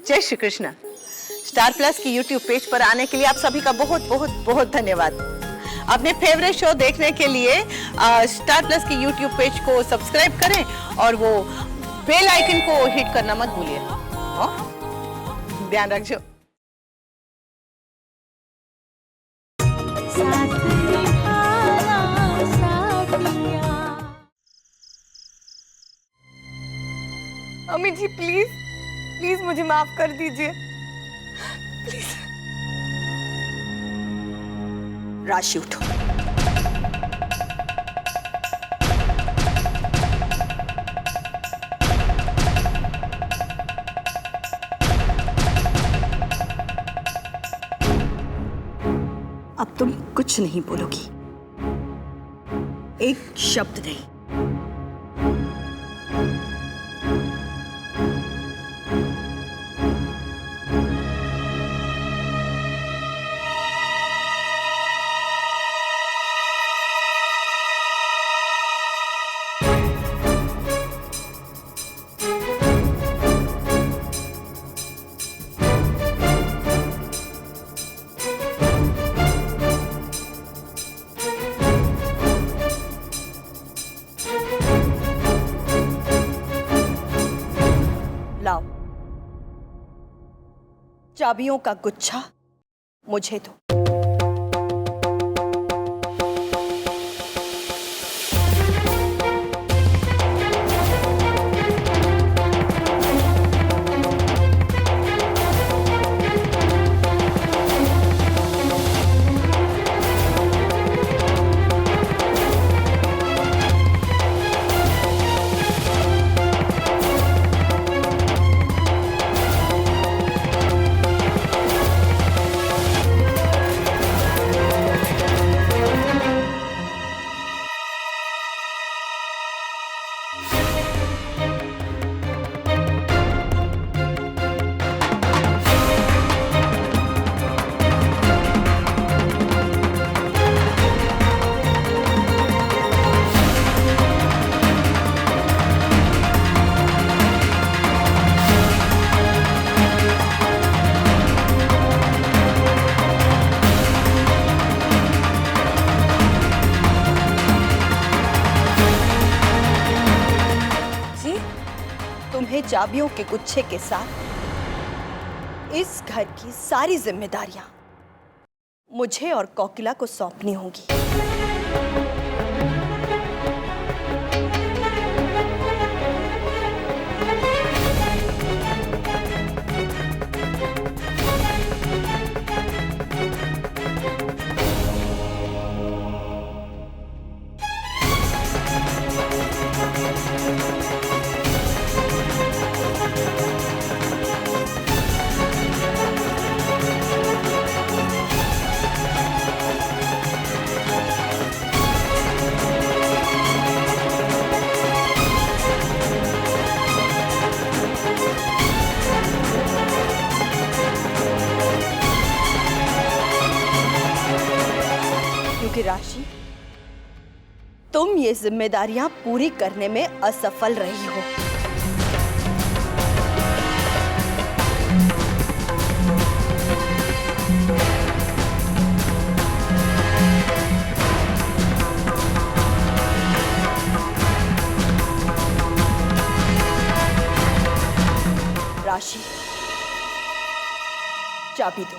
जय Shri Krishna. Star plus की YouTube page पर आने के लिए आप सभी का बहुत बहुत बहुत धन्यवाद। अपने फेवरेट शो देखने के लिए स्टार प्लस की यूट्यूब पेज को सब्सक्राइब करें और वो बेल आइकन को हिट करना मत भूलिए। ध्यान रखिए। अम्मी जी प्लीज प्लीज मुझे माफ कर दीजिए प्लीज। राशि उठो। अब तुम कुछ नहीं बोलोगी, एक शब्द नहीं। लाओ, चाबियों का गुच्छा मुझे दो। तुम्हें चाबियों के गुच्छे के साथ इस घर की सारी जिम्मेदारियां मुझे और कोकिला को सौंपनी होंगी। क्योंकि राशि, तुम ये जिम्मेदारियां पूरी करने में असफल रही हो। राशि, चाबी दो।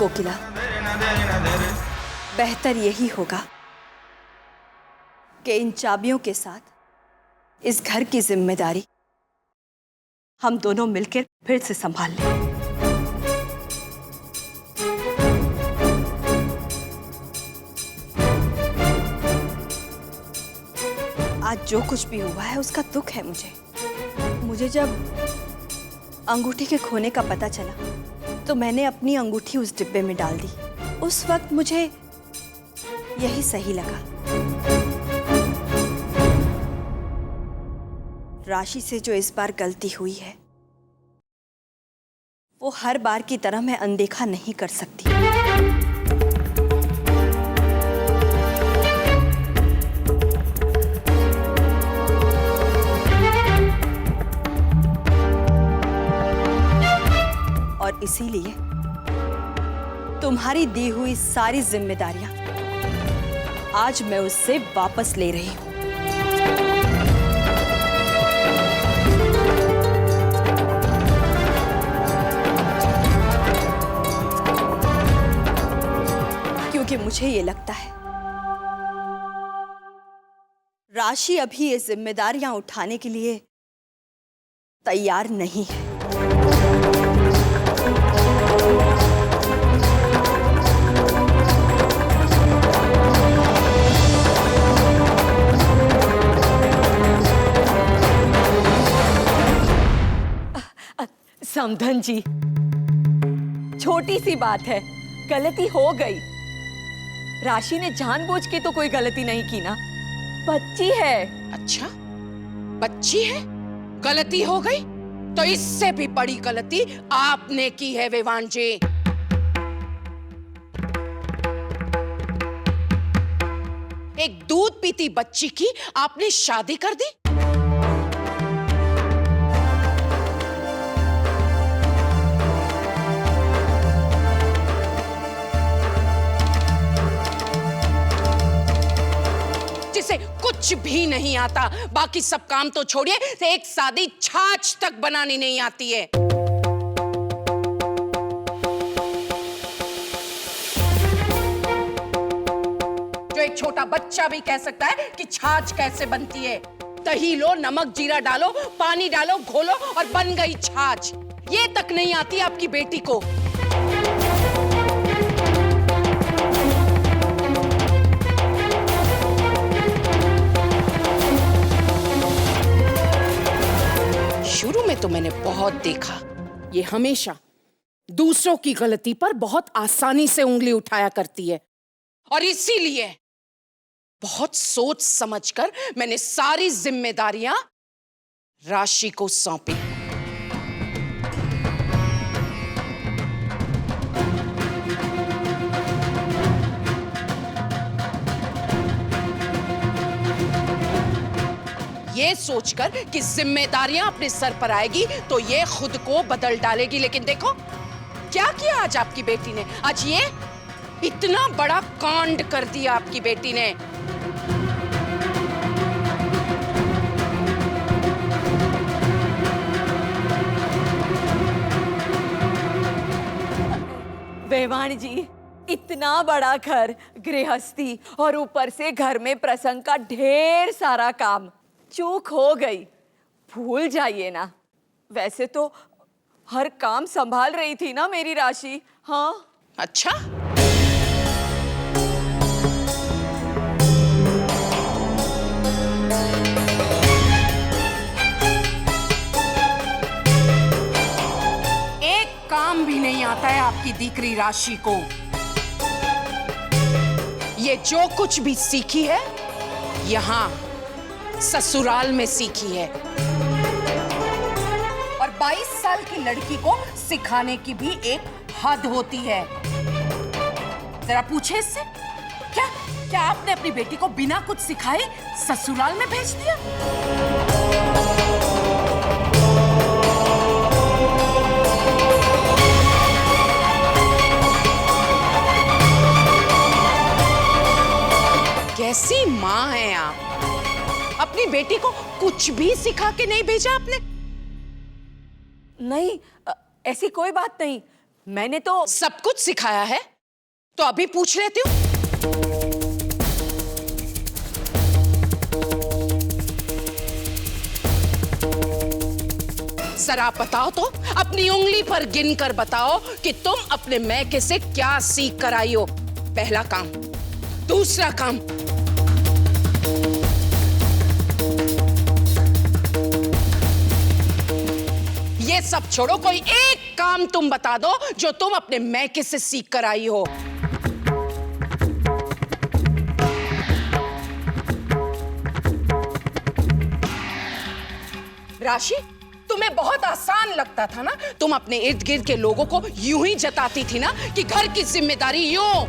कोकिला, बेहतर यही होगा कि इन चाबियों के साथ इस घर की जिम्मेदारी हम दोनों मिलकर फिर से संभाल लें। आज जो कुछ भी हुआ है उसका दुख है मुझे जब अंगूठी के खोने का पता चला तो मैंने अपनी अंगूठी उस डिब्बे में डाल दी। उस वक्त मुझे यही सही लगा। राशि से जो इस बार गलती हुई है वो हर बार की तरह मैं अनदेखा नहीं कर सकती। और इसीलिए तुम्हारी दी हुई सारी जिम्मेदारियां आज मैं उससे वापस ले रही हूं। क्योंकि मुझे ये लगता है राशि अभी ये जिम्मेदारियां उठाने के लिए तैयार नहीं है। समधन जी, छोटी सी बात है, गलती हो गई। राशि ने जानबूझ के तो कोई गलती नहीं की ना, बच्ची है। अच्छा, बच्ची है, गलती हो गई? तो इससे भी बड़ी गलती आपने की है विवान जी। एक दूध पीती बच्ची की आपने शादी कर दी। जिसे कुछ भी नहीं आता, बाकी सब काम तो छोड़िए, एक सादी छाछ तक बनानी नहीं आती है। जो एक छोटा बच्चा भी कह सकता है कि छाछ कैसे बनती है। दही लो, नमक जीरा डालो, पानी डालो, घोलो और बन गई छाछ। ये तक नहीं आती आपकी बेटी को। शुरू में तो मैंने बहुत देखा, ये हमेशा दूसरों की गलती पर बहुत आसानी से उंगली उठाया करती है, और इसीलिए बहुत सोच समझकर मैंने सारी जिम्मेदारियां राशि को सौंपी। ये सोचकर कि जिम्मेदारियां अपने सर पर आएगी तो ये खुद को बदल डालेगी, लेकिन देखो क्या किया आज आपकी बेटी ने। आज ये इतना बड़ा कांड कर दिया आपकी बेटी ने। बेवान जी, इतना बड़ा घर, गृहस्थी और ऊपर से घर में प्रसंग का ढेर सारा काम, चूक हो गई, भूल जाइए ना। वैसे तो हर काम संभाल रही थी ना मेरी राशि। हाँ। अच्छा, एक काम भी नहीं आता है आपकी दीकरी राशि को। ये जो कुछ भी सीखी है यहाँ ससुराल में सीखी है, और 22 साल की लड़की को सिखाने की भी एक हद होती है। जरा पूछे इससे, क्या आपने अपनी बेटी को बिना कुछ सिखाए ससुराल में भेज दिया? कैसी माँ हैं आप? अपनी बेटी को कुछ भी सिखा के नहीं भेजा आपने? नहीं, ऐसी कोई बात नहीं। मैंने तो सब कुछ सिखाया है तो अभी पूछ लेती हूँ। जरा आप बताओ तो, अपनी उंगली पर गिनकर बताओ कि तुम अपने मैके से क्या सीख कर आई हो। पहला काम, दूसरा काम। ये सब छोड़ो, कोई एक काम तुम बता दो जो तुम अपने मैके से सीख कर आई हो। राशि, तुम्हें बहुत आसान लगता था ना, तुम अपने इर्द गिर्द के लोगों को यूं ही जताती थी ना कि घर की जिम्मेदारी यूं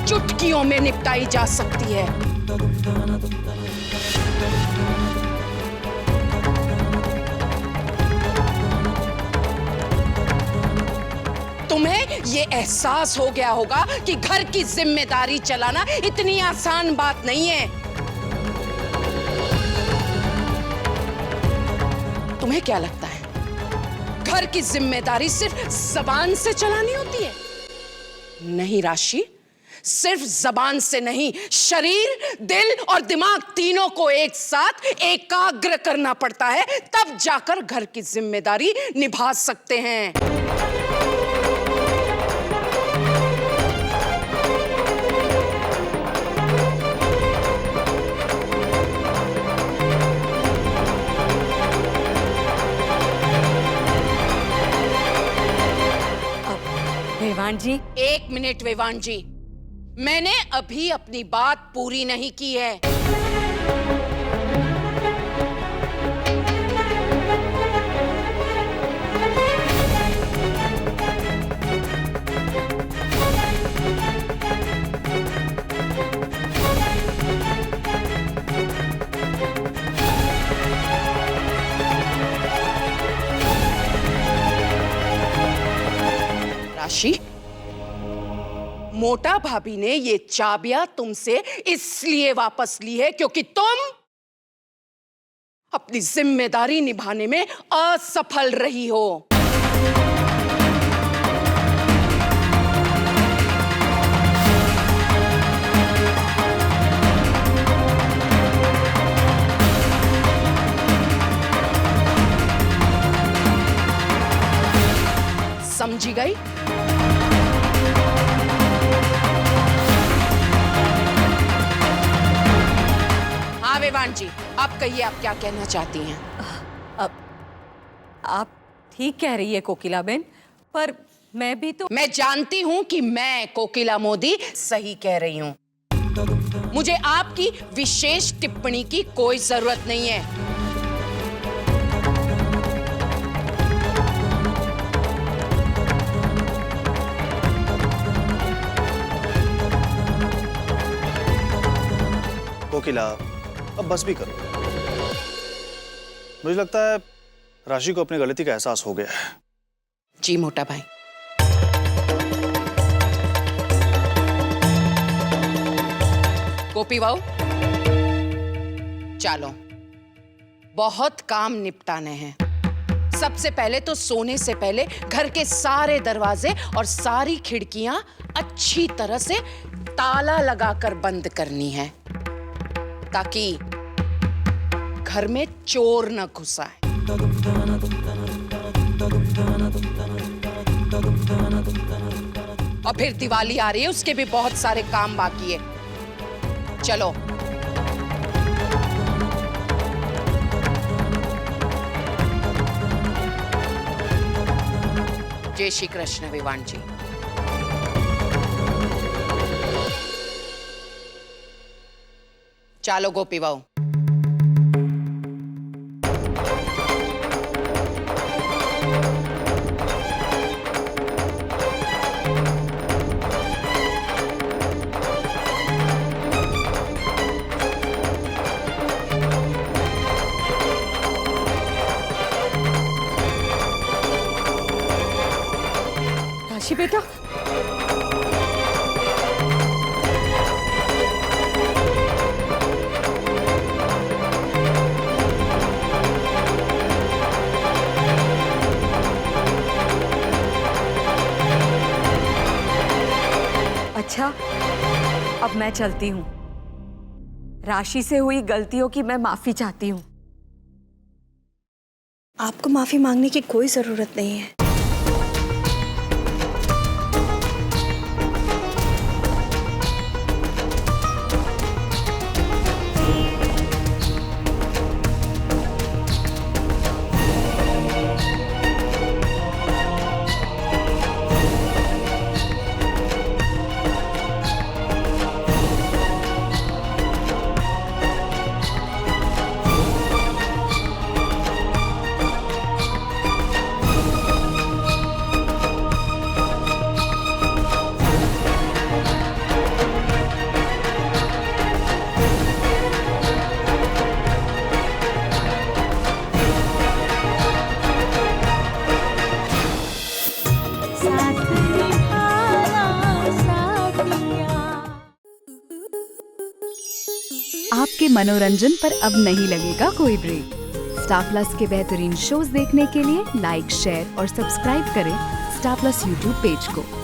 चुटकियों में निपटाई जा सकती है। तुम्हें ये एहसास हो गया होगा कि घर की जिम्मेदारी चलाना इतनी आसान बात नहीं है। तुम्हें क्या लगता है घर की जिम्मेदारी सिर्फ जबान से चलानी होती है? नहीं राशि, सिर्फ जबान से नहीं, शरीर, दिल और दिमाग तीनों को एक साथ एकाग्र करना पड़ता है, तब जाकर घर की जिम्मेदारी निभा सकते हैं। वेवान जी, एक मिनट वेवान जी, मैंने अभी अपनी बात पूरी नहीं की है। राशि, मोटा भाभी ने ये चाबियां तुमसे इसलिए वापस ली है क्योंकि तुम अपनी जिम्मेदारी निभाने में असफल रही हो। समझी गई? हाँ वेवान जी, आप कहिए, आप क्या कहना चाहती हैं? अब आप ठीक कह रही है कोकिलाबेन, पर मैं भी तो मैं जानती हूं कि मैं कोकिला मोदी सही कह रही हूं। मुझे आपकी विशेष टिप्पणी की कोई जरूरत नहीं है। कोकिला, अब बस भी करो। मुझे लगता है राशि को अपनी गलती का एहसास हो गया है। जी मोटा भाई। गोपी बाबू, चलो, बहुत काम निपटाने हैं। सबसे पहले तो सोने से पहले घर के सारे दरवाजे और सारी खिड़कियां अच्छी तरह से ताला लगाकर बंद करनी है, ताकि घर में चोर न घुस आए। और फिर दिवाली आ रही है, उसके भी बहुत सारे काम बाकी है। चलो, जय श्री कृष्ण विवान जी। चलो गोपी बाबू। राशि बेटा, अब मैं चलती हूँ। राशि से हुई गलतियों की मैं माफी चाहती हूँ। आपको माफी मांगने की कोई जरूरत नहीं है। आपके मनोरंजन पर अब नहीं लगेगा कोई ब्रेक। स्टार प्लस के बेहतरीन शोज देखने के लिए लाइक, शेयर और सब्सक्राइब करें स्टार प्लस यूट्यूब पेज को।